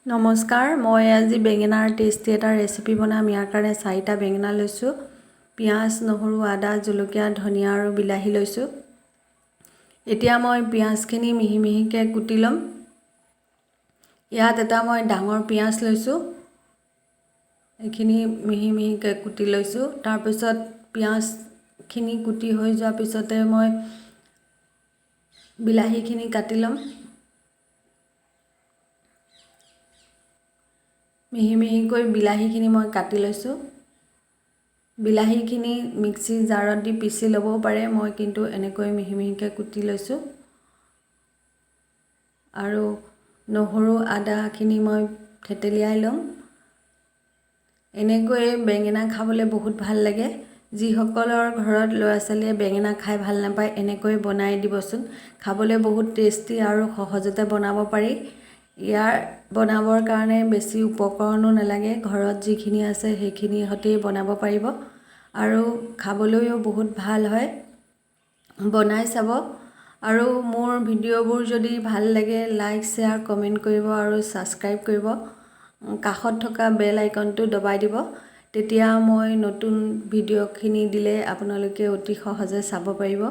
নমস্কাৰ, মই আজি বেঙেনাৰ টেষ্টি এটা ৰেচিপি বনাম। ইয়াৰ কাৰণে 4টা বেঙেনা লৈছোঁ। পিঁয়াজ, নহৰু, আদা, জলকীয়া, ধনিয়া আৰু বিলাহী লৈছোঁ। এতিয়া মই পিঁয়াজখিনি মিহি মিহিকৈ কুটি ল'ম। ইয়াত এটা মই ডাঙৰ পিঁয়াজ লৈছোঁ। এইখিনি মিহি মিহিকৈ কুটি লৈছোঁ। তাৰপিছত পিঁয়াজখিনি কুটি হৈ যোৱাৰ পিছতে মই বিলাহীখিনি কাটি ল'ম। মিহি মিহিকৈ বিলাহীখিনি মই কাটি লৈছোঁ। বিলাহীখিনি মিক্সি জাৰত দি পিচি ল'বও পাৰে, মই কিন্তু এনেকৈ মিহি মিহিকৈ কুটি লৈছোঁ। আৰু নহৰু আদাখিনি মই থেতেলিয়াই ল'ম। এনেকৈ বেঙেনা খাবলৈ বহুত ভাল লাগে। যিসকলৰ ঘৰত ল'ৰা ছোৱালীয়ে বেঙেনা খাই ভাল নাপায়, এনেকৈ বনাই দিবচোন। খাবলৈ বহুত টেষ্টি আৰু সহজতে বনাব পাৰি। ইয়াৰ বনাবৰ কাৰণে বেছি উপকৰণো নালাগে। ঘৰত যিখিনি আছে সেইখিনিৰ সৈতেই বনাব পাৰিব আৰু খাবলৈও বহুত ভাল হয়। বনাই চাব। আৰু মোৰ ভিডিঅ'বোৰ যদি ভাল লাগে, লাইক, শ্বেয়াৰ, কমেণ্ট কৰিব আৰু ছাবস্ক্ৰাইব কৰিব। কাষত থকা বেল আইকনটো দবাই দিব। তেতিয়া মই নতুন ভিডিঅ'খিনি দিলে আপোনালোকে অতি সহজে চাব পাৰিব।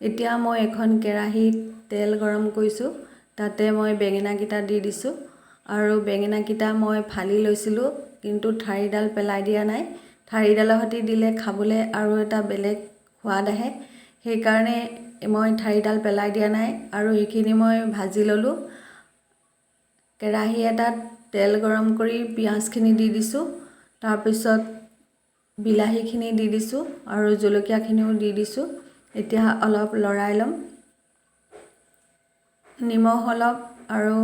এতিয়া মই এখন কেৰাহীত তেল গৰম কৰিছোঁ। তাতে মই বেঙেনাকেইটা দি দিছোঁ। আৰু বেঙেনাকেইটা মই ফালি লৈছিলোঁ, কিন্তু ঠাৰিডাল পেলাই দিয়া নাই। ঠাৰিডালৰ সৈতে দিলে খাবলৈ আৰু এটা বেলেগ সোৱাদ আহে। সেইকাৰণে মই ঠাৰিডাল পেলাই দিয়া নাই। আৰু এইখিনি মই ভাজি ল'লোঁ। কেৰাহী এটাত তেল গৰম কৰি পিঁয়াজখিনি দি দিছোঁ। তাৰপিছত বিলাহীখিনি দি দিছোঁ আৰু জলকীয়াখিনিও দি দিছোঁ। এতিয়া অলপ লৰাই ল'ম। নিমখ অলপ আৰু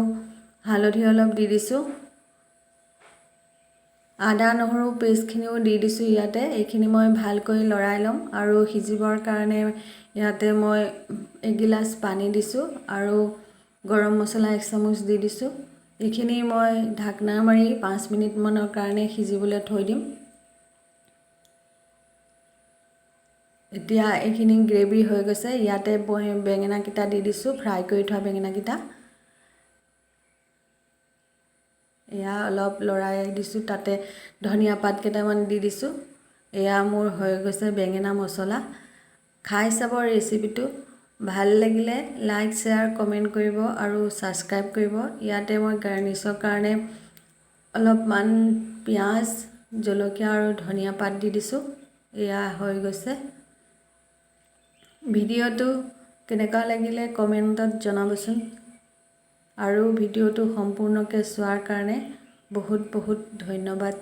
হালধি অলপ দি দিছোঁ। আদা নহৰু পেষ্টখিনিও দি দিছোঁ ইয়াতে। এইখিনি মই ভালকৈ লৰাই ল'ম। আৰু সিজিবৰ কাৰণে ইয়াতে মই এগিলাচ পানী দিছোঁ আৰু গৰম মছলা 1 চামুচ দি দিছোঁ। এইখিনি মই ঢাকনা মাৰি 5 মিনিটমানৰ কাৰণে সিজিবলৈ থৈ দিম। এতিয়া এইখিনি গ্ৰেভি হৈ গৈছে। ইয়াতে মই বেঙেনাকেইটা দি দিছোঁ, ফ্ৰাই কৰি থোৱা বেঙেনাকেইটা। এয়া অলপ লৰাই দিছোঁ। তাতে ধনিয়া পাত কেইটামান দি দিছোঁ। এয়া মোৰ হৈ গৈছে বেঙেনা মছলা। খাই চাব ৰেচিপিটো। ভাল লাগিলে লাইক, শ্বেয়াৰ, কমেণ্ট কৰিব আৰু ছাবস্ক্ৰাইব কৰিব। ইয়াতে মই গাৰ্নিছৰ কাৰণে অলপমান পিঁয়াজ, জলকীয়া আৰু ধনিয়া পাত দি দিছোঁ। এয়া হৈ গৈছে। ভিডিঅ'টো কেনেকুৱা লাগিলে কমেণ্টত জনাবচোন। আৰু ভিডিঅ'টো সম্পূৰ্ণকৈ চোৱাৰ কাৰণে বহুত বহুত ধন্যবাদ।